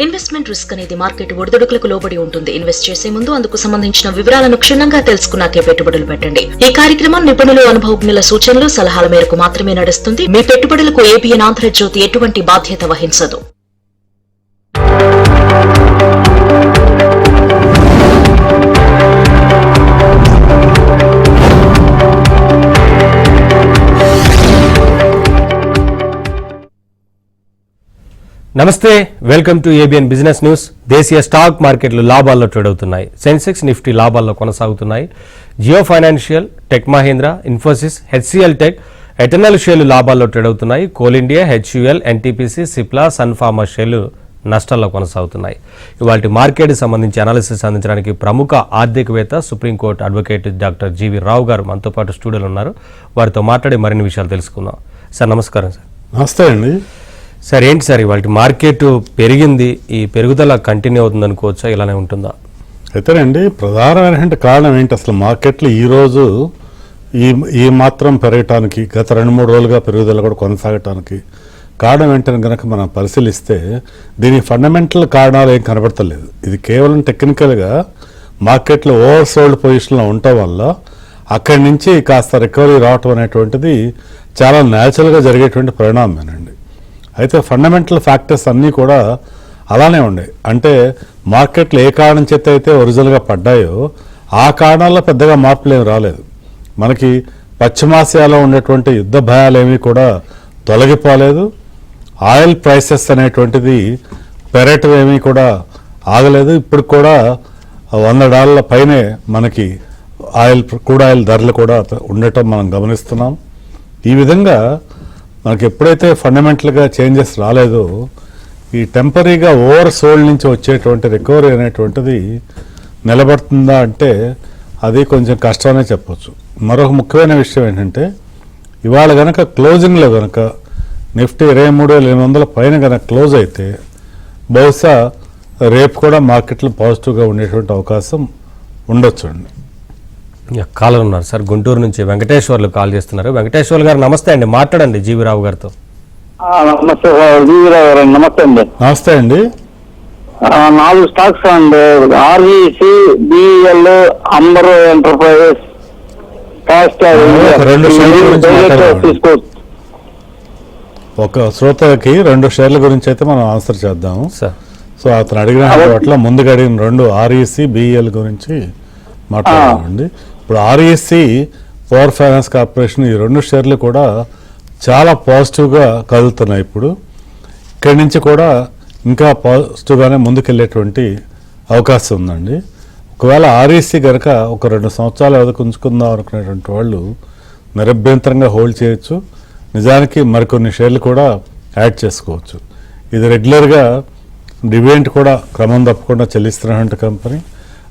Investment risk అనేది market ఒడిదుడుకులకు లోబడి ఉంటుంది. ఇన్వెస్ట్ చేసే ముందు అందుకు సంబంధించిన వివరాలను క్షుణ్ణంగా తెలుసుకున్నాకే పెట్టుబడులు పెట్టండి. ఈ కార్యక్రమం నిపుణులు, అనుభవజ్ఞుల సూచనలు, సలహాల మేరకు మాత్రమే నడుస్తుంది. మీ పెట్టుబడులకు ఏబిఎన్ ఆంధ్రజ్యోతి ఎటువంటి బాధ్యత వహించదు. నమస్తే, welcome to ABN business news. దేశీయ స్టాక్ మార్కెట్లు లాభాల్లో ట్రేడ్ అవుతున్నాయి. సెన్సెక్స్, నిఫ్టీ లాభాల్లో కొనసాగుతున్నాయి. Jio Financial, Tech Mahindra, Infosys, HCL Tech, Eternal షేర్లు లాభాల్లో ట్రేడ్ అవుతున్నాయి. Coal India, HUL, NTPC, Cipla, Sun Pharma షేర్లు నష్టాల్లో కొనసాగుతున్నాయి. ఇవాళ మార్కెట్కి సంబంధించి అనాలిసిస్ అందించడానికి ప్రముఖ ఆర్థికవేత్త, సుప్రీంకోర్టు అడ్వకేట్ డాక్టర్ జీవి రావు గారు మనతో పాటు స్టూడియోలో ఉన్నారు. వారితో మాట్లాడి మరిన్ని విషయాలు తెలుసుకుందాం. సార్ నమస్కారం. సార్ నమస్తే అండి. సార్ ఏంటి సార్ ఇవాళ మార్కెట్ పెరిగింది, ఈ పెరుగుదల కంటిన్యూ అవుతుంది అనుకోవచ్చా, ఇలానే ఉంటుందా? అయితేనండి ప్రధానమైన కారణం ఏంటి, అసలు మార్కెట్లు ఈరోజు ఈ మాత్రం పెరగటానికి, గత 2-3 రోజులుగా పెరుగుదల కూడా కొనసాగటానికి కారణం ఏంటని కనుక మనం పరిశీలిస్తే దీని ఫండమెంటల్ కారణాలు ఏం కనబడతలేదు. ఇది కేవలం టెక్నికల్గా మార్కెట్లో ఓవర్ సోల్డ్ పొజిషన్లో ఉండటం వల్ల అక్కడి నుంచి కాస్త రికవరీ రావటం అనేటువంటిది చాలా న్యాచురల్గా జరిగేటువంటి పరిణామమేనండి. అయితే ఫండమెంటల్ ఫ్యాక్టర్స్ అన్నీ కూడా అలానే ఉన్నాయి. అంటే మార్కెట్లు ఏ కారణం చేత అయితే ఒరిజినల్గా పడ్డాయో ఆ కారణాల్లో పెద్దగా మార్పులు ఏమి రాలేదు. మనకి పశ్చిమాసియాలో ఉండేటువంటి యుద్ధ భయాలేమీ కూడా తొలగిపోలేదు. ఆయిల్ ప్రైసెస్ అనేటువంటిది పెరగటం ఏమీ కూడా ఆగలేదు. ఇప్పుడు కూడా $100 పైనే మనకి క్రూడ్ ఆయిల్ ధరలు కూడా ఉండటం మనం గమనిస్తున్నాం. ఈ విధంగా మనకి ఎప్పుడైతే ఫండమెంటల్గా చేంజెస్ రాలేదో ఈ టెంపరీగా ఓవర్ సోల్డ్ నుంచి వచ్చేటువంటి రికవరీ అనేటువంటిది నిలబడుతుందా అంటే అది కొంచెం కష్టమనే చెప్పొచ్చు. మరొక ముఖ్యమైన విషయం ఏంటంటే ఇవాళ కనుక క్లోజింగ్లో కనుక నిఫ్టీ 23,800 పైన కనుక క్లోజ్ అయితే బహుశా రేపు కూడా మార్కెట్లు పాజిటివ్గా ఉండేటువంటి అవకాశం ఉండొచ్చు అండి. కాలర్ ఉన్నారు సార్, గుంటూరు నుంచి వెంకటేశ్వర్లు కాల్ చేస్తున్నారు. వెంకటేశ్వర్లు గారు నమస్తే అండి, మాట్లాడండి జీవిరావు గారితో. నమస్తే జీవిరావు గారు. నమస్తే అండి. నమస్తే అండి. 4 స్టాక్స్ అండి, ఆర్ఈసి, బిఎల్, అంబర్ ఎంటర్ప్రైజెస్, తీసుకోవచ్చు. ఒక శ్రోతకి 2 షేర్ల గురించి అయితే మనం ఆన్సర్ చేద్దాము. సో అతను అడిగిన వాటిలో ముందుగా అడిగిన 2 ఆర్ఈసి, బిఎల్ గురించి మాట్లాడామండి. ఇప్పుడు ఆర్ఈసి, పవర్ ఫైనాన్స్ కార్పొరేషన్, ఈ 2 షేర్లు కూడా చాలా పాజిటివ్గా కదులుతున్నాయి. ఇప్పుడు ఇక్కడి నుంచి కూడా ఇంకా పాజిటివ్గానే ముందుకెళ్ళేటువంటి అవకాశం ఉందండి. ఒకవేళ ఆర్ఈసి కనుక ఒక 2 సంవత్సరాలు ఎదుర్కొంచుకుందాం అనుకునేటువంటి వాళ్ళు నిరభ్యంతరంగా హోల్డ్ చేయొచ్చు. నిజానికి మరికొన్ని షేర్లు కూడా యాడ్ చేసుకోవచ్చు. ఇది రెగ్యులర్గా డివిడెండ్ కూడా క్రమం తప్పకుండా చెల్లిస్తున్నటువంటి కంపెనీ.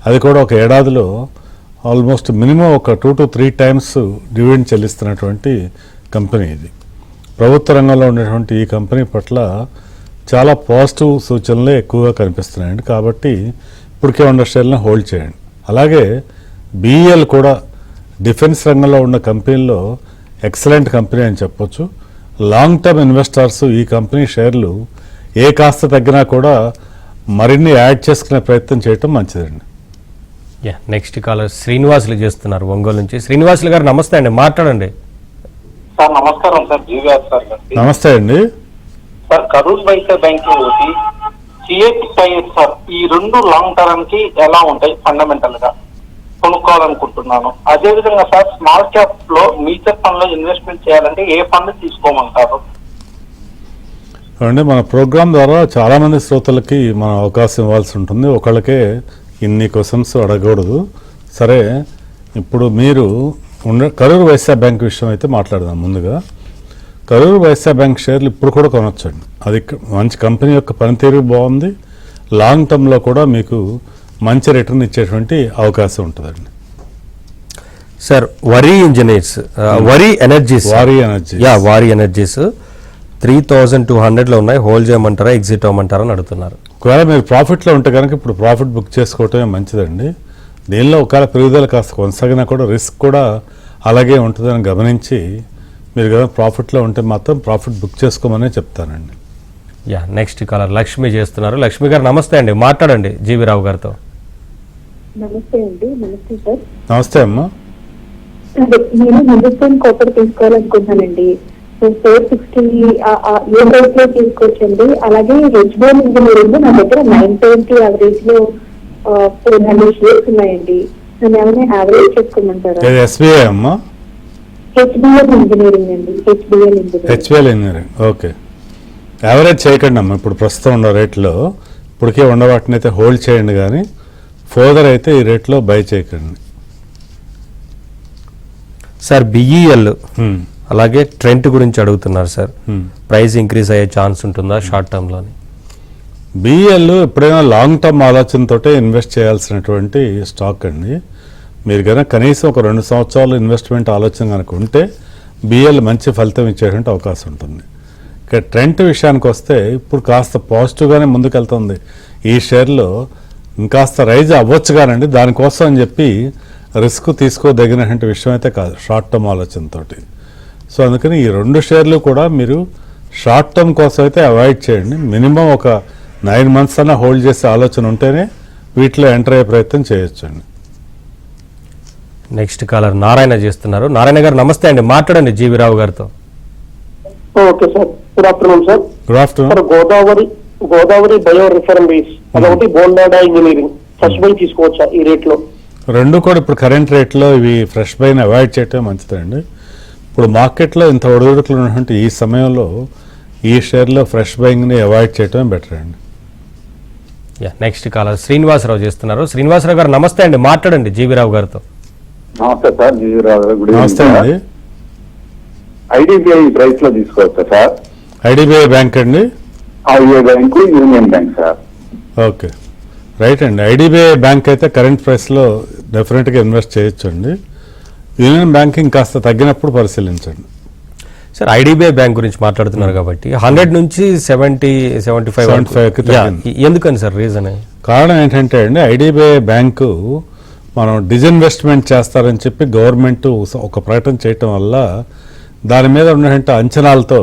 అది కూడా ఒక ఏడాదిలో ఆల్మోస్ట్ మినిమం ఒక 2 to 3 times డివిడెండ్ చెల్లిస్తున్నటువంటి కంపెనీ ఇది. ప్రభుత్వ రంగంలో ఉండేటువంటి ఈ కంపెనీ పట్ల చాలా పాజిటివ్ సూచనలే ఎక్కువగా కనిపిస్తున్నాయండి. కాబట్టి ఇప్పటికే ఉన్న షేర్లను హోల్డ్ చేయండి. అలాగే బిఎల్ కూడా డిఫెన్స్ రంగంలో ఉన్న కంపెనీల్లో ఎక్సలెంట్ కంపెనీ అని చెప్పొచ్చు. లాంగ్ టర్మ్ ఇన్వెస్టర్స్ ఈ కంపెనీ షేర్లు ఏ కాస్త తగ్గినా కూడా మరిన్ని యాడ్ చేసుకునే ప్రయత్నం చేయటం మంచిదండి. నెక్స్ట్ కాలర్ శ్రీనివాసులు చేస్తున్నారు ఒంగోలు నుంచి. శ్రీనివాసులు గారు నమస్తే అండి, మాట్లాడండి. సార్ నమస్కారం సార్, జీవిరావు సార్. నమస్తే అండి. సార్ కరూర్ వైశ్య బ్యాంక్ ఒకటి, సిఐటి సార్, ఈ 2 లాంగ్ టర్మ్ కి ఎలా ఉంటాయి ఫండమెంటల్ గా కొనుక్కోవాలనుకుంటున్నాను. అదే విధంగా సార్ స్మాల్ క్యాప్ లో మ్యూచువల్ ఫండ్ లో ఇన్వెస్ట్మెంట్ చేయాలంటే ఏ ఫండ్ తీసుకోమంటారు? అంటే మన ప్రోగ్రాం ద్వారా చాలామంది శ్రోతలకి మనం అవకాశం ఇవ్వాల్సి ఉంటుంది. ఒకళ్ళకే ఇన్ని క్వశ్చన్స్ అడగకూడదు. సరే, ఇప్పుడు మీరు కరూర్ వైశ్య బ్యాంక్ విషయం అయితే మాట్లాడదాం. ముందుగా కరూర్ వైశ్య బ్యాంక్ షేర్లు ఇప్పుడు కూడా కొనొచ్చండి. అది మంచి కంపెనీ యొక్క పనితీరు బాగుంది. లాంగ్ టర్మ్లో కూడా మీకు మంచి రిటర్న్ ఇచ్చేటువంటి అవకాశం ఉంటుందండి. సార్ వరి ఎనర్జీస్ 3,200లో ఉన్నాయి. హోల్డ్ చేయమంటారా, ఎగ్జిట్ అవ్వమంటారా అని అడుగుతున్నారు. ఒకవేళ మీరు ప్రాఫిట్లో ఉంటే కనుక ఇప్పుడు ప్రాఫిట్ బుక్ చేసుకోవటమే మంచిదండి. దీనిలో ఒకవేళ పెరుగుదల కాస్త కొనసాగినా కూడా రిస్క్ కూడా అలాగే ఉంటుందని గమనించి మీరు కదా ప్రాఫిట్లో ఉంటే మాత్రం ప్రాఫిట్ బుక్ చేసుకోమనే చెప్తానండి. యా నెక్స్ట్ కాలర్ లక్ష్మి చేస్తున్నారు. లక్ష్మి గారు నమస్తే అండి, మాట్లాడండి జీవి రావు గారితో. నమస్తే అండి. నమస్తే సార్. నమస్తే అమ్మా. అదే నేను హిందుస్థాన్ కాపర్ తీసుకోవాలనుకుంటున్నానండి. 460 ఏ రేట్ లో తీసుకోవచ్చండి. అలాగే హెచ్బిఎల్ ఇంజనీరింగ్ నా దగ్గర 970 యావరేజ్ లో 400 షేర్స్ ఉన్నాయండి. నన్ను ఏమైనా యావరేజ్ చేసుకోమంటారా? ఎస్బీఐ అమ్మా. హెచ్బిఎల్ ఇంజనీరింగ్ అండి. HBL engineering. ఓకే. యావరేజ్ చేయకండి అమ్మా. ఇప్పుడు ప్రస్తుతం ఉన్న రేట్లో ఇప్పటికే ఉన్న వాటిని అయితే హోల్డ్ చేయండి, కానీ ఫర్దర్ అయితే ఈ రేట్లో బై చేయకండి. సార్ బిఈఎల్ అలాగే ట్రెంట్ గురించి అడుగుతున్నారు సార్. ప్రైస్ ఇంక్రీజ్ అయ్యే ఛాన్స్ ఉంటుందా షార్ట్ టర్మ్ లోని? బిఎల్ ఎప్పుడైనా లాంగ్ టర్మ్ ఆలోచనతోటే ఇన్వెస్ట్ చేయాల్సినటువంటి స్టాక్ అండి. మీరు కనుక కనీసం ఒక 2 సంవత్సరాలు ఇన్వెస్ట్మెంట్ ఆలోచన కనుక ఉంటే బిఎల్ మంచి ఫలితం ఇచ్చేటువంటి అవకాశం ఉంటుంది. ఇక ట్రెంట్ విషయానికి వస్తే ఇప్పుడు కాస్త పాజిటివ్గానే ముందుకెళ్తుంది. ఈ షేర్లో ఇంకాస్త రైజ్ అవ్వచ్చు కానండి, దానికోసం అని చెప్పి రిస్క్ తీసుకోదగినటువంటి విషయం అయితే కాదు షార్ట్ టర్మ్ ఆలోచనతోటి. సో అందుకని ఈ 2 షేర్లు కూడా మీరు షార్ట్ టర్మ్ కోసం అయితే అవాయిడ్ చేయండి. మినిమం ఒక 9 months అన్న హోల్డ్ చేసే ఆలోచన ఉంటేనే వీటిలో ఎంటర్ అయ్యే ప్రయత్నం చేయొచ్చండి. నెక్స్ట్ కాలర్ నారాయణ చేస్తున్నారు. నారాయణ గారు నమస్తే అండి, మాట్లాడండి జీవి రావు గారితో. Okay sir, good afternoon sir. Good afternoon. Sir Godavari bio refineries అదొకటి బోల్నాడా ఇంజనీరింగ్ ఫస్ట్ బై తీసుకోవచ్చా ఈ రేట్ లో? 2 కూడా ఇప్పుడు కరెంట్ రేట్లో ఇవి ఫ్రెష్ బైని అవాయిడ్ చేయటం మంచిదండి. ఇప్పుడు మార్కెట్లో ఇంత ఒడిదుడుకులు ఉన్నటువంటి ఈ సమయంలో ఈ షేర్లో ఫ్రెష్ బయింగ్ని అవాయిడ్ చేయటం బెటర్ అండి. నెక్స్ట్ కాలర్ శ్రీనివాసరావు చేస్తున్నారు. శ్రీనివాసరావు గారు నమస్తే అండి, మాట్లాడండి జీవి రావు గారితో. నమస్తే సార్. జీవీరావు గారు గుడ్ నమస్తే ఈవినింగ్ అండి. ఐడిబిఐ ప్రైస్ లో తీసుకోవచ్చా సార్? ఐడిబిఐ బ్యాంక్ అండి. IDBI bank, union bank sir. Okay, right అండి. ఐడిబిఐ బ్యాంక్ అయితే కరెంట్ ప్రైస్లో డెఫినెట్గా ఇన్వెస్ట్ చేయొచ్చు అండి. యూనియన్ బ్యాంకింగ్ కాస్త తగ్గినప్పుడు పరిశీలించండి. సార్ ఐడిబిఐ బ్యాంక్ గురించి మాట్లాడుతున్నారు కాబట్టి 100 నుంచి 75 ఎందుకని సార్ రీజన్? కారణం ఏంటంటే అండి, ఐడిబిఐ బ్యాంకు మనం డిజిన్వెస్ట్మెంట్ చేస్తారని చెప్పి గవర్నమెంట్ ఒక ప్రకటన చేయటం వల్ల దాని మీద ఉన్నటువంటి అంచనాలతో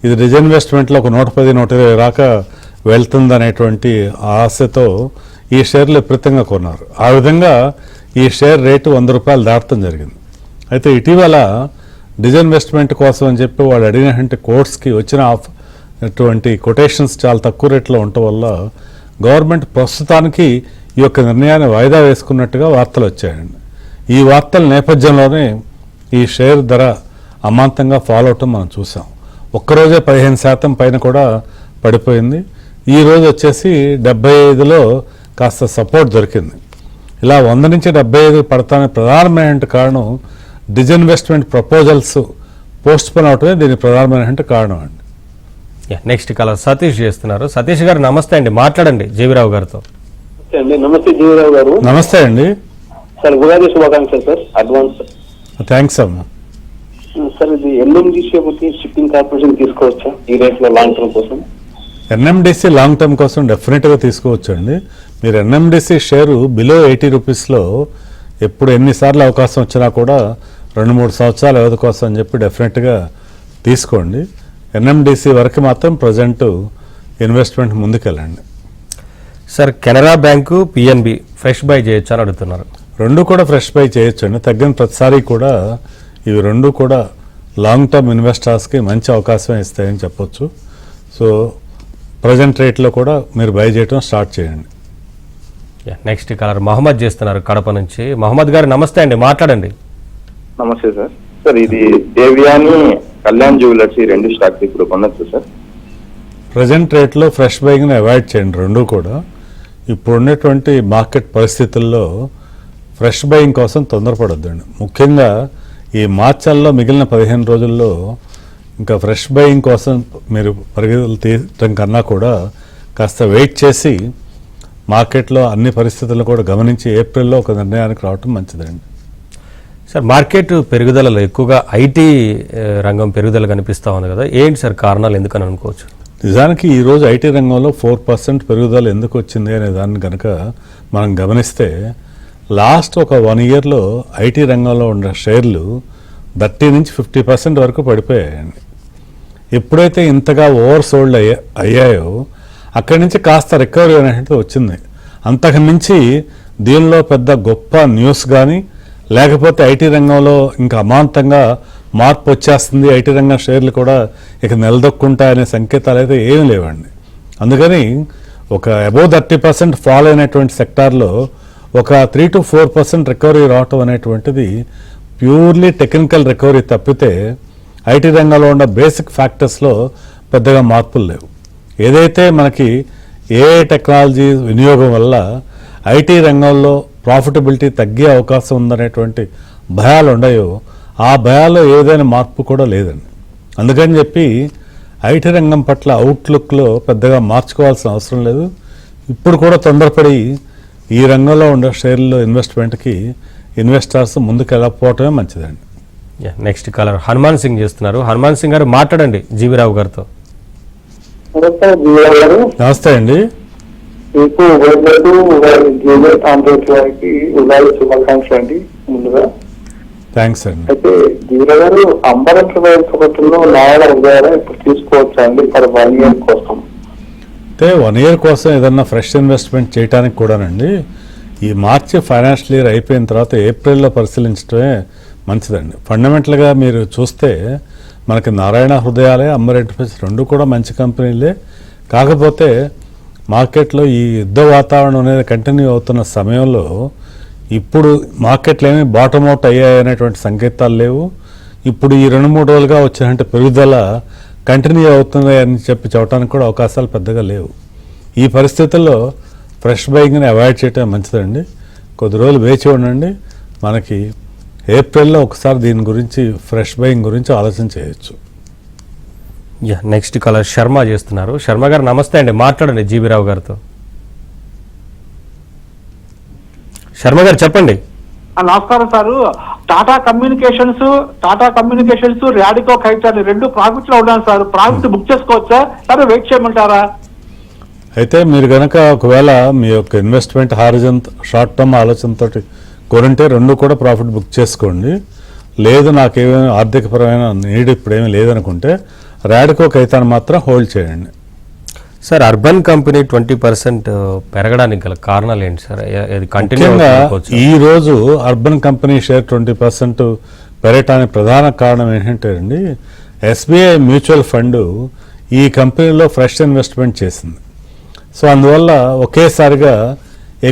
ఇది డిజిన్వెస్ట్మెంట్లో ఒక 110-120 దాకా వెళ్తుందనేటువంటి ఆశతో ఈ షేర్లు విపరీతంగా కొన్నారు. ఆ విధంగా ఈ షేర్ రేటు ₹100 దాటడం జరిగింది. అయితే ఇటీవల డిజిన్వెస్ట్మెంట్ కోసం అని చెప్పి వాళ్ళు అడిగినటువంటి కోర్ట్స్కి వచ్చిన అటువంటి కొటేషన్స్ చాలా తక్కువ రేట్లో ఉండటం వల్ల గవర్నమెంట్ ప్రస్తుతానికి ఈ యొక్క నిర్ణయాన్ని వాయిదా వేసుకున్నట్టుగా వార్తలు వచ్చాయండి. ఈ వార్తల నేపథ్యంలోనే ఈ షేర్ ధర అమాంతంగా ఫాలో అవటం మనం చూసాం. ఒక్కరోజే 15% పైన కూడా పడిపోయింది. ఈ రోజు వచ్చేసి 75లో కాస్త సపోర్ట్ దొరికింది. ఇలా 100 నుంచి 75 పడతానికి ప్రధానమైన కారణం డిజిన్వెస్ట్మెంట్ ప్రపోజల్స్ పోస్ట్ పోన్ అవటమే దీనికి ప్రధానమైన కారణం అండి. నెక్స్ట్ కాలర్ సతీష్ చేస్తున్నారు. సతీష్ గారు నమస్తే అండి, మాట్లాడండి జీవిరావు గారితో. నమస్తే జీవీరావు గారు. నమస్తే అండి సార్, ఉగాది శుభాకాంక్షలు సార్ అడ్వాన్స్. థ్యాంక్స్ అమ్మా. సార్ ఇది ఎల్ఎండిసి ఒకటి షిప్పింగ్ కార్పొరేషన్ తీసుకోవచ్చా ఈ రేట్ లో లాంగ్ టర్మ్ కోసం? ఎన్ఎండిసి లాంగ్ టర్మ్ కోసం డెఫినెట్గా తీసుకోవచ్చు అండి. మీరు ఎన్ఎండిసి షేరు బిలో ₹80లో ఎప్పుడు ఎన్నిసార్లు అవకాశం వచ్చినా కూడా 2-3 సంవత్సరాల వ్యవధి కోసం అని చెప్పి డెఫినెట్గా తీసుకోండి. ఎన్ఎండిసి వరకు మాత్రం ప్రజెంట్ ఇన్వెస్ట్మెంట్ ముందుకెళ్ళండి. Sir Canara bank, PNB fresh buy చేయొచ్చు అని అడుగుతున్నారు. 2 కూడా ఫ్రెష్ బై చేయొచ్చు అండి. తగ్గిన ప్రతిసారి కూడా ఇవి 2 కూడా లాంగ్ టర్మ్ ఇన్వెస్టర్స్కి మంచి అవకాశం ఇస్తాయని చెప్పొచ్చు. సో ప్రజెంట్ రేట్లో కూడా మీరు బై చేయడం స్టార్ట్ చేయండి. నెక్స్ట్ కాలర్ మహమ్మద్ చేస్తున్నారు కడప నుంచి. మహమ్మద్ గారు నమస్తే అండి, మాట్లాడండి. నమస్తే సార్. సార్ ఇది దేవ్యాని, కళ్యాణ్ జ్యువెలర్స్ ఈ 2 స్టాక్స్ ఇప్పుడు కొనొచ్చు సార్? ప్రజెంట్ రేట్లో ఫ్రెష్ బయింగ్ని అవాయిడ్ చేయండి 2 కూడా. ఇప్పుడు ఉన్నటువంటి మార్కెట్ పరిస్థితుల్లో ఫ్రెష్ బయింగ్ కోసం తొందరపడొద్దండి. ముఖ్యంగా ఈ మార్చల్లో మిగిలిన 15 రోజుల్లో ఇంకా ఫ్రెష్ బయింగ్ కోసం మీరు పరిగెలు తీయటం కన్నా కూడా కాస్త వెయిట్ చేసి మార్కెట్లో అన్ని పరిస్థితులను కూడా గమనించి ఏప్రిల్లో ఒక నిర్ణయానికి రావటం మంచిదండి. సార్ మార్కెట్ పెరుగుదలలో ఎక్కువగా ఐటీ రంగం పెరుగుదల కనిపిస్తూ ఉంది కదా, ఏంటి సార్ కారణాలు ఎందుకని అనుకోవచ్చు? నిజానికి ఈరోజు ఐటీ రంగంలో 4% పెరుగుదల ఎందుకు వచ్చింది అనే దాన్ని కనుక మనం గమనిస్తే లాస్ట్ ఒక 1 yearలో ఐటీ రంగంలో ఉన్న షేర్లు 30 నుంచి 50% వరకు పడిపోయాయండి. ఎప్పుడైతే ఇంతగా ఓవర్ సోల్డ్ అయ్యాయో అక్కడి నుంచి కాస్త రికవరీ అనేది వచ్చింది. అంతకు మించి దీనిలో పెద్ద గొప్ప న్యూస్ కానీ లేకపోతే ఐటీ రంగంలో ఇంకా అమాంతంగా మార్పు వచ్చేస్తుంది, ఐటీ రంగం షేర్లు కూడా ఇక నిలదొక్కుంటాయనే సంకేతాలు అయితే ఏమీ లేవండి. అందుకని ఒక అబోవ్ 30% ఫాల్ అయినటువంటి సెక్టార్లో ఒక 3 to 4% రికవరీ రావటం అనేటువంటిది ప్యూర్లీ టెక్నికల్ రికవరీ తప్పితే ఐటీ రంగంలో ఉన్న బేసిక్ ఫ్యాక్టర్స్లో పెద్దగా మార్పులు లేవు. ఏదైతే మనకి ఏఐ టెక్నాలజీ వినియోగం వల్ల ఐటీ రంగంలో ప్రాఫిటబిలిటీ తగ్గే అవకాశం ఉందనేటువంటి భయాలు ఉన్నాయో ఆ భయాల్లో ఏదైనా మార్పు కూడా లేదండి. అందుకని చెప్పి ఐటీ రంగం పట్ల అవుట్లుక్లో పెద్దగా మార్చుకోవాల్సిన అవసరం లేదు. ఇప్పుడు కూడా తొందరపడి ఈ రంగంలో ఉండే షేర్లో ఇన్వెస్ట్మెంట్కి ఇన్వెస్టర్స్ ముందుకు వెళ్ళకపోవటమే మంచిదండి. నెక్స్ట్ కాలర్ హనుమాన్ సింగ్ చేస్తున్నారు. హనుమాన్ సింగ్ గారు మాట్లాడండి జీవీరావు గారితో. నమస్తే అండి. మీకు జూనియర్ కాంట్రాక్ట్ వారికి ఉగాది శుభాకాంక్షలు అండి ముందుగా. థ్యాంక్స్ అండి. అయితే జీవరా గారు అంబర్ ఎంటర్ప్రైజెస్ నాయన ఉదయారా ఇప్పుడు తీసుకోవచ్చా అండి ఫర్ 1 year కోసం? అయితే 1 year కోసం ఏదన్నా ఫ్రెష్ ఇన్వెస్ట్మెంట్ చేయడానికి కూడానండి ఈ మార్చి ఫైనాన్షియల్ ఇయర్ అయిపోయిన తర్వాత ఏప్రిల్లో పరిశీలించడమే మంచిదండి. ఫండమెంటల్గా మీరు చూస్తే మనకి నారాయణ హృదయాలే, అంబర్ ఎంటర్ప్రైజెస్ రెండు కూడా మంచి కంపెనీలే. కాకపోతే మార్కెట్లో ఈ యుద్ధ వాతావరణం అనేది కంటిన్యూ అవుతున్న సమయంలో ఇప్పుడు మార్కెట్లు ఏమీ బాటమ్ అవుట్ అయ్యాయనేటువంటి సంకేతాలు లేవు. ఇప్పుడు ఈ 2-3 రోజులుగా వచ్చినట్టు పెరుగుదల కంటిన్యూ అవుతుంది అని చెప్పడానికి కూడా అవకాశాలు పెద్దగా లేవు. ఈ పరిస్థితుల్లో ఫ్రెష్ బయింగ్ని అవాయిడ్ చేయటం మంచిదండి. కొద్ది రోజులు వేచి ఉండండి. మనకి ఏప్రిల్లో ఒకసారి దీని గురించి ఫ్రెష్ బయింగ్ గురించి ఆలోచన చేయొచ్చు. నెక్స్ట్ కాలర్ శర్మ చేస్తున్నారు. శర్మ గారు నమస్తే అండి, మాట్లాడండి జీవీరావు గారితో. శర్మ గారు చెప్పండి. నమస్కారం సార్. టాటా కమ్యూనికేషన్స్ రాడికో ఖైతాని రెండు ప్రాఫిట్స్ లో ఉన్నాను సార్. ప్రాఫిట్ బుక్ చేసుకోవచ్చా సార్, వెయిట్ చేయమంటారా? అయితే మీరు కనుక ఒకవేళ మీ యొక్క ఇన్వెస్ట్మెంట్ హారిజన్ షార్ట్ టర్మ్ ఆలోచనతో కొనంటే రెండు కూడా ప్రాఫిట్ బుక్ చేసుకోండి. లేదు నాకేమైనా ఆర్థికపరమైన నీడ్ ఇప్పుడేమీ లేదనుకుంటే రాడికో ఖైతాన్ మాత్రం హోల్డ్ చేయండి. సార్ అర్బన్ కంపెనీ 20% పెరగడానికి గల కారణాలు ఏంటి సార్? ముఖ్యంగా ఈ రోజు అర్బన్ కంపెనీ షేర్ 20% పెరగటానికి ప్రధాన కారణం ఏంటంటే అండి ఎస్బీఐ మ్యూచువల్ ఫండ్ ఈ కంపెనీలో ఫ్రెష్ ఇన్వెస్ట్మెంట్ చేసింది. సో అందువల్ల ఒకేసారిగా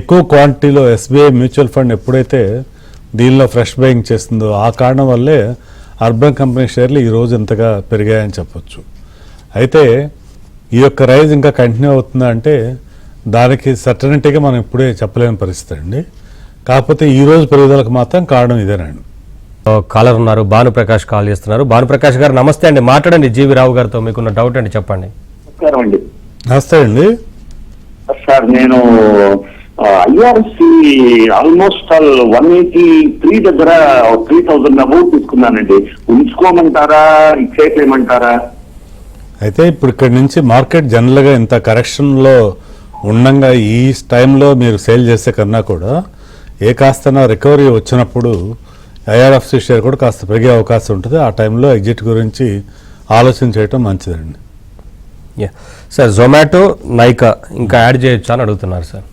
ఎక్కువ క్వాంటిటీలో ఎస్బీఐ మ్యూచువల్ ఫండ్ ఎప్పుడైతే దీనిలో ఫ్రెష్ బయింగ్ చేస్తుందో ఆ కారణం వల్లే అర్బన్ కంపెనీ షేర్లు ఈరోజు ఇంతగా పెరిగాయని చెప్పొచ్చు. అయితే ఈ యొక్క రైజ్ ఇంకా కంటిన్యూ అవుతుందా అంటే దానికి సర్టనిటీగా మనం ఇప్పుడే చెప్పలేని పరిస్థితి అండి. కాకపోతే ఈ రోజు పెరుగుదలకు మాత్రం కారణం ఇదేనండి. కాలర్ ఉన్నారు, భానుప్రకాష్ కాల్ చేస్తున్నారు. భానుప్రకాష్ గారు నమస్తే అండి, మాట్లాడండి జీవీరావు గారితో. మీకున్న డౌట్ అండి చెప్పండి. నమస్కారం అండి. నమస్తే అండి. సార్ నేను ఐఆర్సి ఆల్మోస్ట్ 183 దగ్గర 3000 అబౌవ్ తీసుకున్నానండి. ఉంచుకోమంటారా, ఇచ్చేట్ చేయమంటారా? అయితే ఇప్పుడు ఇక్కడి నుంచి మార్కెట్ జనరల్గా ఇంత కరెక్షన్లో ఉండగా ఈ టైంలో మీరు సేల్ చేసే కన్నా కూడా ఏ కాస్త రికవరీ వచ్చినప్పుడు ఐఆర్ఎఫ్సి షేర్ కూడా కాస్త పెరిగే అవకాశం ఉంటుంది. ఆ టైంలో ఎగ్జిట్ గురించి ఆలోచన చేయటం మంచిదండి. సార్ జొమాటో, నైకా ఇంకా యాడ్ చేయొచ్చా అని అడుగుతున్నారు సార్.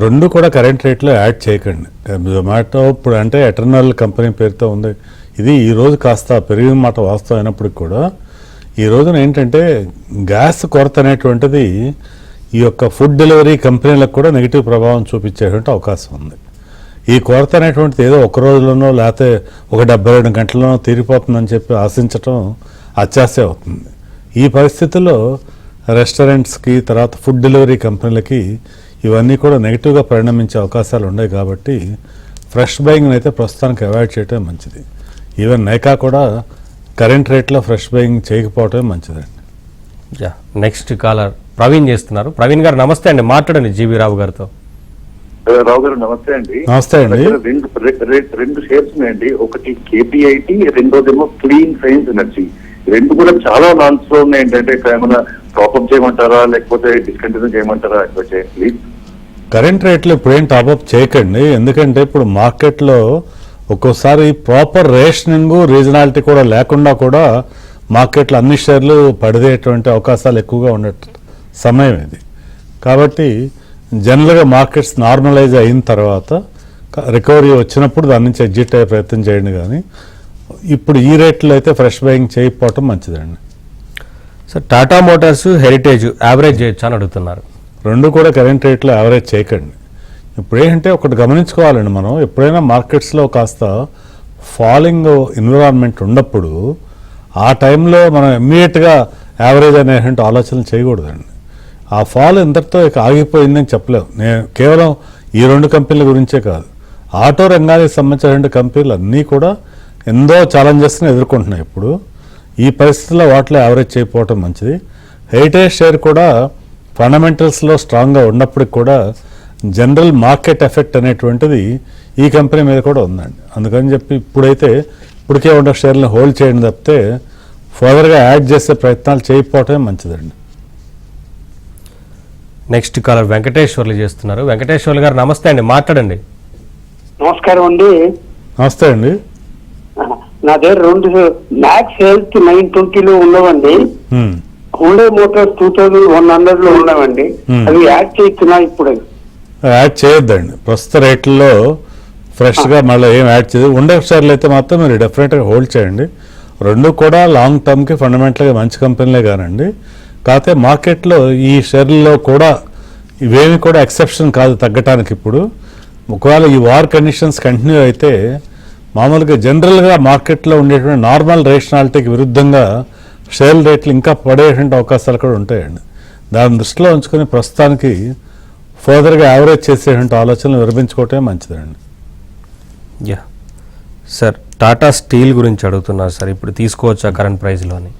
రెండు కూడా కరెంట్ రేట్లో యాడ్ చేయకండి. జొమాటో ఇప్పుడు అంటే ఎటర్నల్ కంపెనీ పేరుతో ఉంది. ఇది ఈరోజు కాస్త పెరిగిన మాట వాస్తవం అయినప్పటికి కూడా ఈ రోజున ఏంటంటే గ్యాస్ కొరత అనేటువంటిది ఈ యొక్క ఫుడ్ డెలివరీ కంపెనీలకు కూడా నెగిటివ్ ప్రభావం చూపించేటువంటి అవకాశం ఉంది. ఈ కొరత అనేటువంటిది ఏదో ఒక రోజులోనో లేకపోతే ఒక 72 గంటల్లోనో తీరిపోతుందని చెప్పి ఆశించటం అత్యాశ అవుతుంది. ఈ పరిస్థితుల్లో రెస్టారెంట్స్కి తర్వాత ఫుడ్ డెలివరీ కంపెనీలకి ఇవన్నీ కూడా నెగిటివ్గా పరిణమించే అవకాశాలు ఉన్నాయి. కాబట్టి ఫ్రెష్ బయింగ్ అయితే ప్రస్తుతానికి అవాయిడ్ చేయటం మంచిది. ఈవెన్ నైకా కూడా కరెంట్ రేట్లో ఫ్రెష్ బయింగ్ చేయకపోవటమే మంచిదండి. నెక్స్ట్ కాలర్ ప్రవీణ్ చేస్తున్నారు. ప్రవీణ్ గారు నమస్తే అండి, మాట్లాడండి జీవీరావు గారితో. రావు గారు నమస్తే అండి. నమస్తే అండి. రెండు షేర్స్ ఉన్నాయండి. ఒకటి కేపీఐటి, రెండోదేమో క్లీన్ సైన్స్ ఎనర్జీ. రెండు కూడా చాలా లాన్స్ లో ఉన్నాయి. ఏంటంటే ఏమైనా టాప్అప్ చేయమంటారా లేకపోతే డిస్కంటిన్యూ చేయమంటారా? అడ్వైజ్ చేయండి ప్లీజ్. కరెంట్ రేట్లో ఇప్పుడేం టాప్అప్ చేయకండి. ఎందుకంటే ఇప్పుడు మార్కెట్లో ఒక్కోసారి ప్రాపర్ రేషనింగ్ రీజనాలిటీ కూడా లేకుండా కూడా మార్కెట్లో అన్ని షేర్లు పడిదేటువంటి అవకాశాలు ఎక్కువగా ఉండే సమయం ఇది. కాబట్టి జనరల్గా మార్కెట్స్ నార్మలైజ్ అయిన తర్వాత రికవరీ వచ్చినప్పుడు దాని నుంచి ఎగ్జిట్ అయ్యే ప్రయత్నం చేయండి, కానీ ఇప్పుడు ఈ రేట్లో అయితే ఫ్రెష్ బయింగ్ చేయకపోవటం మంచిదండి. Sir Tata Motors, heritage average చేయొచ్చా అని అడుగుతున్నారు. రెండు కూడా కరెంట్ రేట్లో యావరేజ్ చేయకండి. ఇప్పుడు ఏంటంటే ఒకటి గమనించుకోవాలండి, మనం ఎప్పుడైనా మార్కెట్స్లో కాస్త ఫాలింగ్ ఎన్విరాన్మెంట్ ఉన్నప్పుడు ఆ టైంలో మనం ఇమ్మీడియట్గా యావరేజ్ అనేటువంటి ఆలోచనలు చేయకూడదండి. ఆ ఫాల్ ఇంతటితో ఇక ఆగిపోయిందని చెప్పలేము. నేను కేవలం ఈ రెండు కంపెనీల గురించే కాదు, ఆటో రంగానికి సంబంధించిన కంపెనీలు అన్నీ కూడా ఎంతో ఛాలెంజెస్ని ఎదుర్కొంటున్నాయి. ఇప్పుడు ఈ పరిస్థితుల్లో వాటిలో యావరేజ్ చేయకపోవటం మంచిది. హెరిటేజ్ షేర్ కూడా ఫండమెంటల్స్లో స్ట్రాంగ్గా ఉన్నప్పటికి కూడా జనరల్ మార్కెట్ ఎఫెక్ట్ అనేటువంటిది ఈ కంపెనీ మీద కూడా ఉందండి. అందుకని చెప్పి ఇప్పటికే ఉన్న షేర్లను హోల్డ్ చేయండి తప్పితే ఫర్దర్గా యాడ్ చేసే ప్రయత్నాలు చేయకపోవటమే మంచిదండి. నెక్స్ట్ కాలర్ వెంకటేశ్వర్లు చేస్తున్నారు. వెంకటేశ్వర్లు గారు నమస్తే అండి, మాట్లాడండి. నమస్కారం అండి. నమస్తే అండి. నా దగ్గర రెండు మ్యాక్స్ హెల్త్ 920 ఉన్నవండి. హుండే మోటార్స్ 2100 ఉన్నవండి. అవి యాడ్ చేస్తున్నా ఇప్పుడు. యాడ్ చేయొద్దండి ప్రస్తుత రేట్లలో. ఫ్రెష్గా మళ్ళీ ఏం యాడ్ చేయదు. ఉండే షేర్లు అయితే మాత్రం మీరు డెఫినెట్గా హోల్డ్ చేయండి. రెండు కూడా లాంగ్ టర్మ్కి ఫండమెంటల్గా మంచి కంపెనీలే కానండి. కాకపోతే మార్కెట్లో ఈ షేర్లలో కూడా ఇవేమి కూడా ఎక్సెప్షన్ కాదు తగ్గటానికి. ఇప్పుడు ఒకవేళ ఈ వార్ కండిషన్స్ కంటిన్యూ అయితే మామూలుగా జనరల్గా మార్కెట్లో ఉండేటువంటి నార్మల్ రేషనాలిటీకి విరుద్ధంగా షేర్ రేట్లు ఇంకా పడేటువంటి అవకాశాలు కూడా ఉంటాయండి. దాన్ని దృష్టిలో ఉంచుకొని ప్రస్తుతానికి ఫర్దర్గా యావరేజ్ చేసేటువంటి ఆలోచనలు విరమించుకోవటమే మంచిదండి. యా సార్, టాటా స్టీల్ గురించి అడుగుతున్నారు సార్, ఇప్పుడు తీసుకోవచ్చా కరెంట్ ప్రైస్లోని?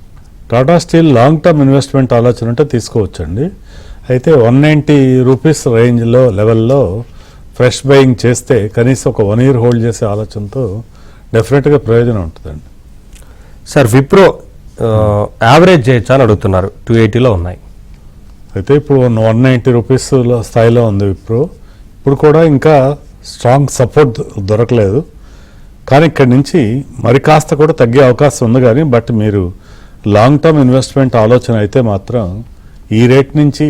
Tata Steel long term investment ఆలోచన ఉంటే తీసుకోవచ్చండి. అయితే 190 రూపీస్ రేంజ్లో లెవెల్లో ఫ్రెష్ బయింగ్ చేస్తే కనీసం ఒక 1 year హోల్డ్ చేసే ఆలోచనతో డెఫినెట్గా ప్రయోజనం ఉంటుందండి. సార్ విప్రో యావరేజ్ చేయొచ్చా అని అడుగుతున్నారు. 280లో ఉన్నాయి. అయితే ఇప్పుడు 190 రూపీస్ స్థాయిలో ఉంది విప్రో. ఇప్పుడు కూడా ఇంకా స్ట్రాంగ్ సపోర్ట్ దొరకలేదు, కానీ ఇక్కడి నుంచి మరి కాస్త కూడా తగ్గే అవకాశం ఉంది. కానీ బట్ మీరు లాంగ్ టర్మ్ ఇన్వెస్ట్మెంట్ ఆలోచన అయితే మాత్రం ఈ రేట్ నుంచి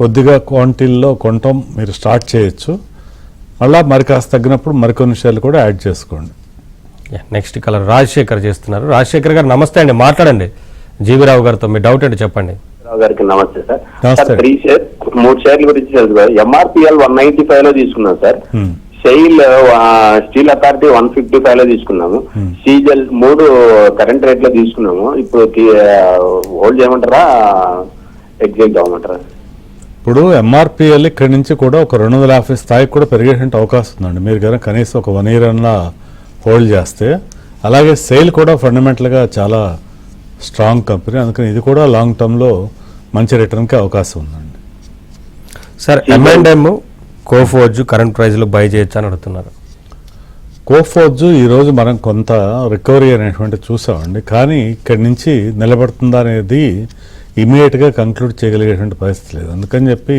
కొద్దిగా క్వాంటిటీల్లో కొనటం మీరు స్టార్ట్ చేయొచ్చు. మళ్ళీ మరి కాస్త తగ్గినప్పుడు మరికొన్ని షేర్లు కూడా యాడ్ చేసుకోండి. నెక్స్ట్ కలర్ రాజశేఖర్ చేస్తున్నారు. రాజశేఖర్ గారు నమస్తే అండి, మాట్లాడండి. జీవీరావు గారితో మీ డౌట్ ఏంటో చెప్పండి. రావు గారికి నమస్తే సార్. నమస్తే. సార్ 3 షేర్ల గురించి తెలుసు. ఎంఆర్పిఎల్ 195 లో తీసుకున్నాం సార్. సెయిల్ స్టీల్ అథారిటీ 155 లో తీసుకున్నాము. సీజల్ 3 కరెంట్ రేట్ లో తీసుకున్నాము. ఇప్పుడు హోల్డ్ చేయమంటారా ఎగ్జిట్ అవ్వమంటారా? ఇప్పుడు ఎంఆర్పిఎల్ ఇక్కడి నుంచి కూడా ఒక 250 స్థాయికి కూడా పెరిగేటువంటి అవకాశం ఉందండి. మీరు కనుక కనీసం ఒక 1 year అన్నా హోల్డ్ చేస్తే. అలాగే సెయిల్ కూడా ఫండమెంటల్గా చాలా స్ట్రాంగ్ కంపెనీ, అందుకని ఇది కూడా లాంగ్ టర్మ్లో మంచి రిటర్న్కి అవకాశం ఉందండి. సార్ M&M కోఫోర్జ్ కరెంట్ ప్రైస్లో బై చేయొచ్చు అని అడుగుతున్నారు. కోఫోర్జ్ ఈరోజు మనం కొంత రికవరీ అనేటువంటి చూసామండి, కానీ ఇక్కడి నుంచి నిలబడుతుందా అనేది ఇమీడియట్గా కంక్లూడ్ చేయగలిగేటువంటి పరిస్థితి లేదు. అందుకని చెప్పి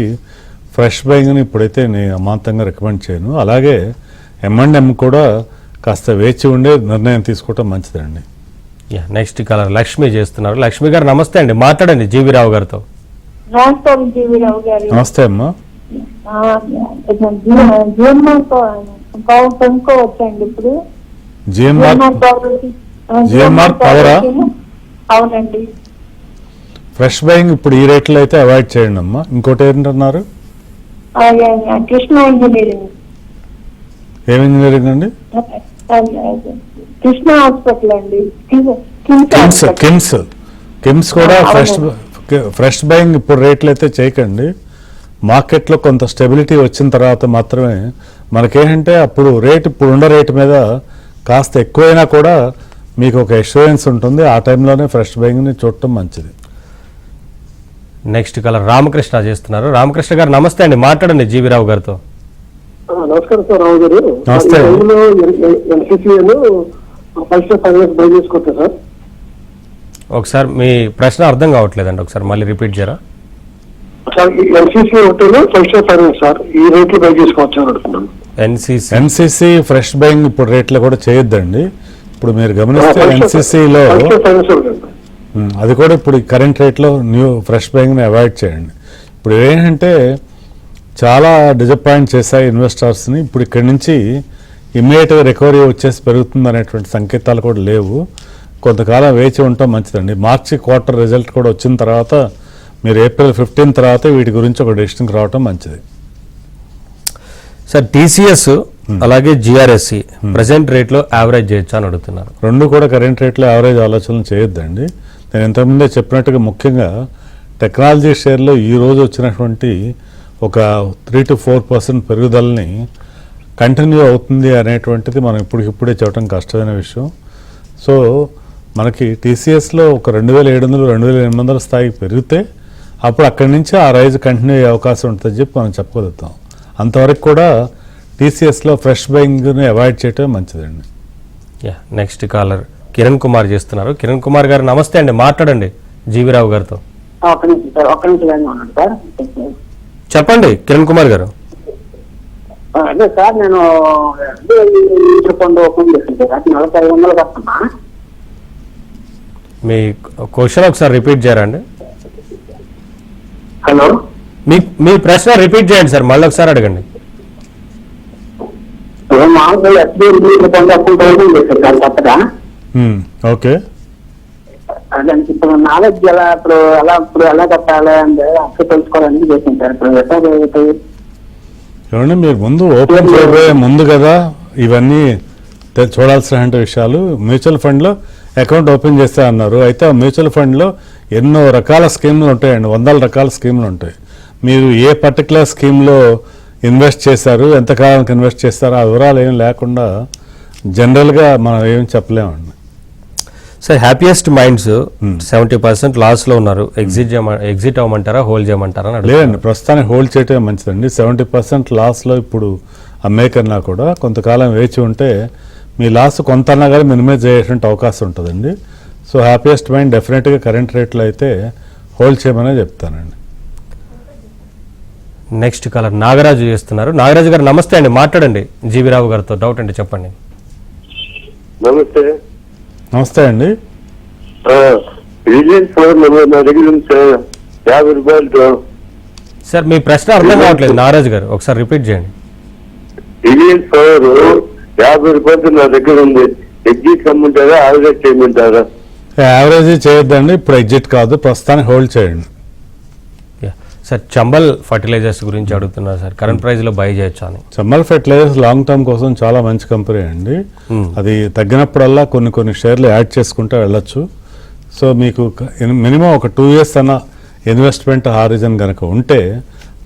ఫ్రెష్ బయింగ్ని ఇప్పుడైతే నేను అమాంతంగా రికమెండ్ చేయను. అలాగే M&M కూడా కాస్త వేచి ఉండే నిర్ణయం తీసుకోవటం మంచిదండి. నెక్స్ట్ కలర్ లక్ష్మి చేస్తున్నారు. లక్ష్మి గారు నమస్తే అండి, మాట్లాడండి జీవీరావు గారితో. నమస్కారం జీవీరావు గారు. నమస్తే అమ్మా. కొనుక్కోవచ్చండి ఇప్పుడు? జిఎంఆర్ పవరా? అవునండి. ఫ్రెష్ బయింగ్ ఇప్పుడు ఈ రేట్లో అయితే అవాయిడ్ చేయండి అమ్మా. ఇంకోటి ఏంటన్నారు? కృష్ణ ఇంజనీరింగ్. ఏం ఇంజనీరింగ్ అండి? కృష్ణ హాస్పిటల్ అండి. కిమ్స్ కూడా ఫ్రెష్ బయింగ్ ఇప్పుడు రేట్లు అయితే చేయకండి. మార్కెట్లో కొంత స్టెబిలిటీ వచ్చిన తర్వాత మాత్రమే మనకేంటంటే అప్పుడు రేట్ ఇప్పుడు ఉన్న రేటు మీద కాస్త ఎక్కువైనా కూడా మీకు ఒక ఎష్యూరెన్స్ ఉంటుంది. ఆ టైంలోనే ఫ్రెష్ బయింగ్ని చూడటం మంచిది. నెక్స్ట్ కలర్ రామకృష్ణ చేస్తున్నారు. రామకృష్ణ గారు నమస్తే అండి, మాట్లాడండి జీవీరావు గారితో. నమస్కారం సార్ రావు గారు. నమస్తే. బై చేసుకోవచ్చా సార్? ఒకసారి మీ ప్రశ్న అర్థం కావట్లేదండి, ఒకసారి మళ్ళీ రిపీట్ చేయరా? సార్ ఎన్సీసీ ఒకటి ఫైవ్ ఫైనాన్స్ సార్, ఈ రేట్లు బై చేసుకోవచ్చు అని అడుగుతున్నాను. ఎన్సీసీ ఫ్రెష్ బయింగ్ ఇప్పుడు రేట్లు కూడా చేయొద్దండి. ఇప్పుడు మీరు గమనిస్తే ఎన్సీసీలో అది కూడా ఇప్పుడు కరెంట్ రేట్లో ఫ్రెష్ బయింగ్ని అవాయిడ్ చేయండి. ఇప్పుడు ఏంటంటే చాలా డిసప్పాయింట్ చేశాయి ఇన్వెస్టర్స్ని. ఇప్పుడు ఇక్కడి నుంచి ఇమ్మీడియట్గా రికవరీ వచ్చేసి పెరుగుతుంది అనేటువంటి సంకేతాలు కూడా లేవు. కొంతకాలం వేచి ఉండటం మంచిదండి. మార్చి క్వార్టర్ రిజల్ట్ కూడా వచ్చిన తర్వాత మీరు ఏప్రిల్ 15 తర్వాత వీటి గురించి ఒక డెసిషన్కి రావటం మంచిది. సార్ టీసీఎస్ అలాగే జిఆర్ఎస్సి ప్రెసెంట్ రేట్లో యావరేజ్ చేయొచ్చా అని అడుగుతున్నారు. రెండు కూడా కరెంట్ రేట్లో యావరేజ్ ఆలోచనలు చేయొద్దండి. నేను ఇంతకుముందే చెప్పినట్టుగా ముఖ్యంగా టెక్నాలజీ షేర్లో ఈ రోజు వచ్చినటువంటి ఒక 3 to 4% పెరుగుదలని కంటిన్యూ అవుతుంది అనేటువంటిది మనం ఇప్పుడే చెప్పడం కష్టమైన విషయం. సో మనకి టీసీఎస్లో ఒక 2700 2800 స్థాయికి పెరిగితే అప్పుడు అక్కడి నుంచి ఆ రైజ్ కంటిన్యూ అయ్యే అవకాశం ఉంటుందని చెప్పి మనం చెప్పగలుగుతాం. అంతవరకు కూడా టీసీఎస్లో ఫ్రెష్ బయింగ్ని అవాయిడ్ చేయటం మంచిదండి. నెక్స్ట్ కాలర్ కిరణ్ కుమార్ చేస్తున్నారు. కిరణ్ కుమార్ గారు నమస్తే అండి, మాట్లాడండి జీవీరావు గారితో. ఒక్క నిమిషం ఉన్నాడు సార్. చెప్పండి కిరణ్ కుమార్ గారు. అదే సార్, నేను ఫండ్ ఓపెన్ చేసింది సార్, 4500 కట్టమ్మా. మీ క్వశ్చన్ ఒకసారి రిపీట్ చేయరా అండి? హలో, మీ ప్రశ్న రిపీట్ చేయండి సార్, మళ్ళీ ఒకసారి అడగండి. మామూలుగా ఎస్బీఐ ఫండ్ అకౌంట్ ఓపెన్ చేశారు సార్ కొత్తగా. ఓకే, దానికి ఇప్పుడు నాలెడ్జ్ ఎలా కట్టాలి అంటే అప్పుడు తెలుసుకోవాలని చేసింది సార్. ఇప్పుడు ఎట్లా జరుగుతాయి? ఏమంటే మీరు ముందు ఓపెన్ చేయబోయే ముందు కదా ఇవన్నీ చూడాల్సిన విషయాలు. మ్యూచువల్ ఫండ్లో అకౌంట్ ఓపెన్ చేస్తే అన్నారు. అయితే ఆ మ్యూచువల్ ఫండ్లో ఎన్నో రకాల స్కీమ్లు ఉంటాయండి, 100 రకాల స్కీమ్లు ఉంటాయి. మీరు ఏ పర్టికులర్ స్కీమ్లో ఇన్వెస్ట్ చేశారు, ఎంతకాలానికి ఇన్వెస్ట్ చేస్తారో ఆ వివరాలు ఏం లేకుండా జనరల్గా మనం ఏం చెప్పలేమండి. సార్ హ్యాపీయెస్ట్ మైండ్స్ 70% లాస్లో ఉన్నారు. ఎగ్జిట్ అవ్వమంటారా, హోల్డ్ చేయమంటారా? లేదండి, ప్రస్తుతానికి హోల్డ్ చేయటమే మంచిదండి. 70% లాస్లో ఇప్పుడు అమ్మే కన్నా కూడా కొంతకాలం వేచి ఉంటే మీ లాస్ కొంత అన్నా కానీ మినిమైజ్ అయ్యేటువంటి అవకాశం ఉంటుందండి. సో హ్యాపీయెస్ట్ మైండ్ డెఫినెట్గా కరెంట్ రేట్లో అయితే హోల్డ్ చేయమనే చెప్తానండి. నెక్స్ట్ కాలర్ నాగరాజు చేస్తున్నారు. నాగరాజు గారు నమస్తే అండి, మాట్లాడండి జీవీరావు గారితో. డౌట్ అంటే చెప్పండి. నమస్తే. నమస్తే అండి. రిలయన్స్ పవర్ నా దగ్గర ఉంది సార్, 50 రూపాయలు. సార్ మీ ప్రశ్న అర్థం కావట్లేదు నాగరాజు గారు, ఒకసారి రిపీట్ చేయండి. రిలయన్స్ పవర్ 50 రూపాయలు నా దగ్గర ఉంది, ఎగ్జిట్ కమ్మంటారా, యావరేజ్ చేయమంటారా? యావరేజ్ చేయొద్దండి, ఇప్పుడు ఎగ్జిట్ కాదు, ప్రస్తుతానికి హోల్డ్ చేయండి. సార్ చంబల్ ఫర్టిలైజర్స్ గురించి అడుగుతున్నారు సార్, కరెంట్ ప్రైస్ లో బై చేయొచ్చా అని. చంబల్ ఫర్టిలైజర్స్ లాంగ్ టర్మ్ కోసం చాలా మంచి కంపెనీ అండి. అది తగ్గినప్పుడల్లా కొన్ని షేర్లు యాడ్ చేసుకుంటే వెళ్ళొచ్చు. సో మీకు మినిమం ఒక 2 years అన్న ఇన్వెస్ట్మెంట్ హారిజన్ కనుక ఉంటే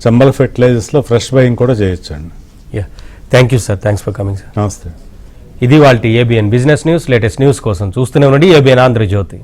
చంబల్ ఫర్టిలైజర్స్లో ఫ్రెష్ బయింగ్ కూడా చేయొచ్చండి. Thank you sir, thanks for coming sir. నమస్తే. ఇది వాళ్ళ ABN business news. Latest news కోసం చూస్తూనే ఉండండి ఏబిఎన్ ఆంధ్రజ్యోతి.